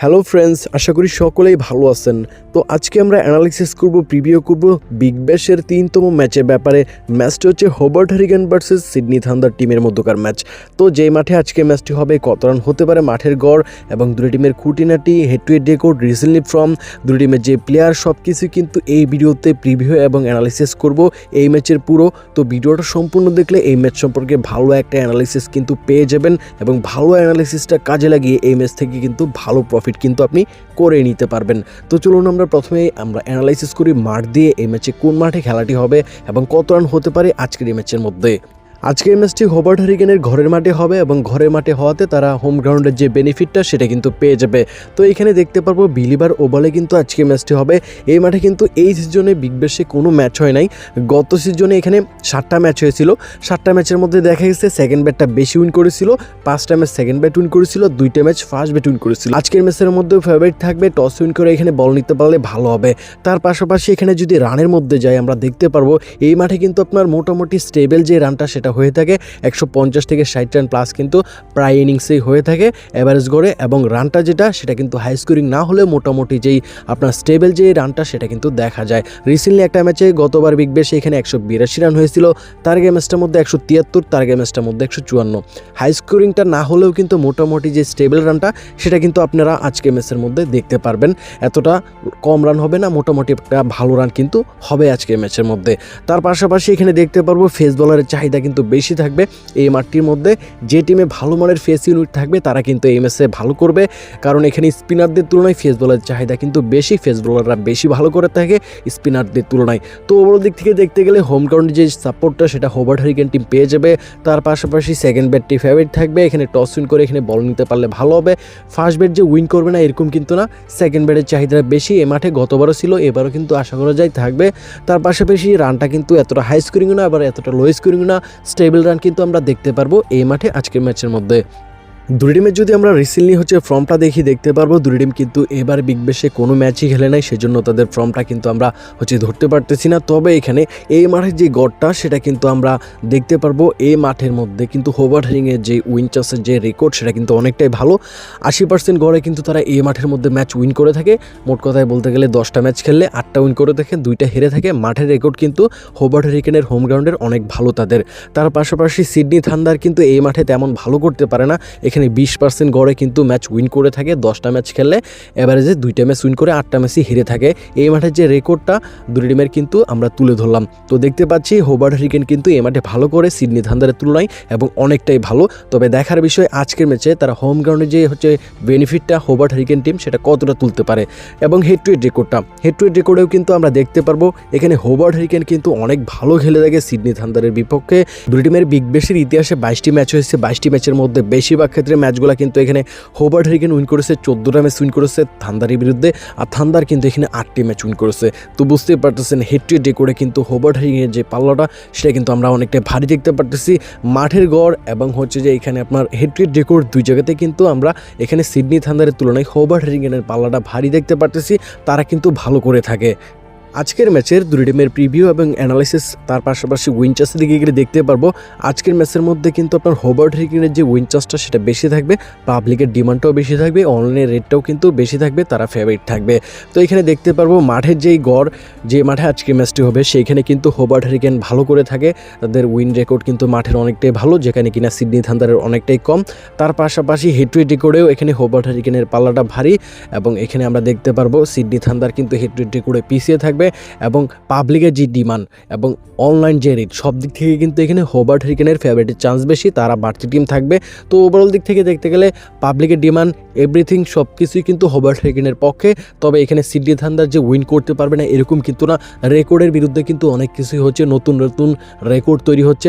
Hello friends, আশা করি সকলেই ভালো আছেন। তো আজকে আমরা অ্যানালিসিস করব, প্রিভিউ করব বিগ ব্যাশের 3তম ম্যাচের ব্যাপারে। ম্যাচটি হচ্ছে Hobart hurricane versus Sydney thunder টিমের মধ্যকার ম্যাচ। তো যেই মাঠে আজকে ম্যাচটি হবে, কত রান হতে পারে, মাঠের গড় এবং দুই টিমের খুঁটিনাটি, head to head record, recently from দুই টিমের যে প্লেয়ার, সব কিছু কিন্তু এই ভিডিওতে প্রিভিউ এবং অ্যানালিসিস করব এই ম্যাচের পুরো। তো ভিডিওটা সম্পূর্ণ দেখলে এই ম্যাচ সম্পর্কে ভালো একটা অ্যানালিসিস কিন্তু পেয়ে যাবেন এবং ভালো অ্যানালিসিসটা কাজে লাগিয়ে এই ম্যাচ থেকে কিন্তু ভালো প্রফিট কিন্তু আপনি করে নিতে পারবেন। তো চলুন আমরা প্রথমে অ্যানালাইসিস করি মাঠ দিয়ে এই ম্যাচে কোন মাঠে খেলাটি হবে এবং কত রান হতে পারে আজকের এই ম্যাচের মধ্যে। আজকের ম্যাচটি হোবার্ট হারিকেনের ঘরের মাঠে হবে এবং ঘরের মাঠে হওয়াতে তারা হোম গ্রাউন্ডের যে বেনিফিটটা সেটা কিন্তু পেয়ে যাবে। তো এখানে দেখতে পারবো বিলিভার ওভালে কিন্তু আজকে ম্যাচটি হবে। এই মাঠে কিন্তু এই সিজনে বিগ ব্যাশে কোনো ম্যাচ হয় নাই। গত সিজনে এখানে 7টা ম্যাচ হয়েছিল। 7টা ম্যাচের মধ্যে দেখা গেছে সেকেন্ড ব্যাটটা বেশি উইন করেছিল, 5টা ম্যাচ সেকেন্ড ব্যাট উইন করেছিল, 2টা ম্যাচ ফার্স্ট ব্যাট উইন করেছিল। আজকের ম্যাচের মধ্যে ফেভারিট থাকবে, টস উইন করে এখানে বল নিতে পারলে ভালো হবে। তার পাশাপাশি এখানে যদি রানের মধ্যে যাই, আমরা দেখতে পারবো এই মাঠে কিন্তু আপনার মোটামুটি স্টেবল যে রানটা সেটা হয়ে থাকে 150 থেকে 60 রান প্লাস কিন্তু প্রায় ইনিংসেই হয়ে থাকে অ্যাভারেজ গড়ে, এবং রানটা যেটা সেটা কিন্তু হাই স্কোরিং না হলেও মোটামুটি যেই আপনার স্টেবল যে রানটা সেটা কিন্তু দেখা যায়। রিসেন্টলি একটা ম্যাচে গতবার বিগ ব্যাশে এখানে 182 রান হয়েছিল, তার আগে ম্যাচটার মধ্যে 173, তার আগে ম্যাচটার মধ্যে 154। হাই স্কোরিংটা না হলেও কিন্তু মোটামুটি যে স্টেবল রানটা সেটা কিন্তু আপনারা আজকে ম্যাচের মধ্যে দেখতে পারবেন। এতটা কম রান হবে না, মোটামুটি একটা ভালো রান কিন্তু হবে আজকে ম্যাচের মধ্যে। তার পাশাপাশি এখানে দেখতে পারবো ফেস বলারের চাহিদা কিন্তু বেশি থাকবে এই মাঠটির মধ্যে। যে টিমে ভালো মানের ফেস ইউনিট থাকবে তারা কিন্তু এই ম্যাচে ভালো করবে, কারণ এখানে স্পিনারদের তুলনায় ফেস বলারের চাহিদা কিন্তু বেশি। ফেস বোলাররা বেশি ভালো করে থাকে স্পিনারদের তুলনায়। তো ওভারঅল দিক থেকে দেখতে গেলে হোম গ্রাউন্ডে যে সাপোর্টটা সেটা হোবার্ট হারিকেন টিম পেয়ে যাবে। তার পাশাপাশি সেকেন্ড ব্যাটটি ফেভারিট থাকবে, এখানে টস উইন করে এখানে বল নিতে পারলে ভালো হবে। ফার্স্ট ব্যাট যে উইন করবে না এরকম কিন্তু না, সেকেন্ড ব্যাটের চাহিদা বেশি এই মাঠে, গতবারও ছিল, এবারও কিন্তু আশা করা যায় থাকবে। তার পাশাপাশি রানটা কিন্তু এতটা হাই স্কোরিং না, আবার এতটা লো স্কোরিং না, স্টেবল রান কিন্তু আমরা দেখতে পারবো এই মাঠে আজকের ম্যাচের মধ্যে। দুই টিমের যদি আমরা রিসেন্টলি ফর্মটা দেখতে পারবো, দুই টিম কিন্তু এবার বিগ ব্যাশে কোনো ম্যাচই খেলে নাই, সেজন্য তাদের ফর্মটা কিন্তু আমরা ধরতে পারতেছি না। তবে এখানে এই মাঠের যে গড়টা সেটা কিন্তু আমরা দেখতে পারবো। এই মাঠের মধ্যে কিন্তু হোবার্ট হারিকেনের যে উইন চান্সের যে রেকর্ড সেটা কিন্তু অনেকটাই ভালো। 80% গড়ে কিন্তু তারা এই মাঠের মধ্যে ম্যাচ উইন করে থাকে। মোট কথায় বলতে গেলে 10টা ম্যাচ খেললে 8টা উইন করে থাকে, 2টা হেরে থাকে। মাঠের রেকর্ড কিন্তু হোবার্ট হারিকেনের হোম গ্রাউন্ডের অনেক ভালো তাদের। তার পাশাপাশি সিডনি থান্ডার কিন্তু এই মাঠে তেমন ভালো করতে পারে না, এখানে 20% গড়ে কিন্তু ম্যাচ উইন করে থাকে। 10টা ম্যাচ খেললে এভারেজে 2টা ম্যাচ উইন করে 8টা ম্যাচই হেরে থাকে। এই মাঠের যে রেকর্ডটা দুই টিমের কিন্তু আমরা তুলে ধরলাম। তো দেখতে পাচ্ছি হোবার্ট হারিকেন কিন্তু এই মাঠে ভালো করে সিডনি থান্ডারের তুলনায় এবং অনেকটাই ভালো। তবে দেখার বিষয় আজকের ম্যাচে তারা হোম গ্রাউন্ডে যে বেনিফিটটা হোবার্ট হারিকেন টিম সেটা কতটা তুলতে পারে, এবং হেড টু হেড রেকর্ডেও কিন্তু আমরা দেখতে পারবো এখানে হোবার্ট হারিকেন কিন্তু অনেক ভালো খেলে থাকে সিডনি থান্ডারের বিপক্ষে। দুই টিমের বিগ ব্যাশের ইতিহাসে 22টি ম্যাচ হয়েছে, 22টি ম্যাচের মধ্যে বেশিরভাগ ক্ষেত্রে ম্যাচগুলো কিন্তু এখানে হোবার্ট হারিকেন উইন করেছে, 14টা ম্যাচ উইন করেছে থান্ডারের বিরুদ্ধে, আর থান্ডার কিন্তু এখানে 8টি ম্যাচ উইন করেছে। তো বুঝতেই পারতেছেন হেড টু হেড রেকর্ডে কিন্তু হোবার্ট হারিকেনের যে পাল্লাটা সেটা কিন্তু আমরা অনেকটা ভারী দেখতে পারতেছি। মাঠের গড় এবং যে এখানে আপনার হেড টু হেড রেকর্ড দুই জায়গাতে কিন্তু আমরা এখানে সিডনি থান্ডারের তুলনায় হোবার্ট হারিকেনের পাল্লাটা ভারী দেখতে পারতেছি, তারা কিন্তু ভালো করে থাকে। আজকের ম্যাচের দুই টিমের প্রিভিউ এবং অ্যানালাইসিস, তার পাশাপাশি উইন চান্সের দিকে গেলে দেখতে পারবো আজকের ম্যাচের মধ্যে কিন্তু আপনার হোবার্ট হারিকেনের যে উইন চান্সটা সেটা বেশি থাকবে, পাবলিকের ডিমান্ডটাও বেশি থাকবে, অনলাইনের রেটটাও কিন্তু বেশি থাকবে, তারা ফেভারিট থাকবে। তো এখানে দেখতে পারবো মাঠের যেই গড়, যে মাঠে আজকের ম্যাচটি হবে সেইখানে কিন্তু হোবার্ট হারিকেন ভালো করে থাকে, তাদের উইন রেকর্ড কিন্তু মাঠের অনেকটাই ভালো, যেখানে কিনা সিডনি থান্ডারের অনেকটাই কম। তার পাশাপাশি হেড টু হেড রেকর্ডেও এখানে হোবার্ট হারিকেনের পাল্লাটা ভারী, এবং এখানে আমরা দেখতে পারবো সিডনি থান্ডার কিন্তু হেড টু হেড রেকর্ডে পিছিয়ে থাকবে, এবং পাবলিকের যে ডিমান্ড এবং অনলাইন যে রেট সব দিক থেকে কিন্তু এখানে হোবার্ট হারিকেনের ফেভারিটের চান্স বেশি, তারা বাড়তি টিম থাকবে। তো ওভারঅল দিক থেকে দেখতে গেলে পাবলিকের ডিমান্ড এভরিথিং সব কিছুই কিন্তু হোবার্ট হারিকেনের পক্ষে। তবে এখানে সিডনি থান্ডার যে উইন করতে পারবে না এরকম কিন্তু না, রেকর্ডের বিরুদ্ধে কিন্তু অনেক কিছুই হচ্ছে, নতুন নতুন রেকর্ড তৈরি হচ্ছে।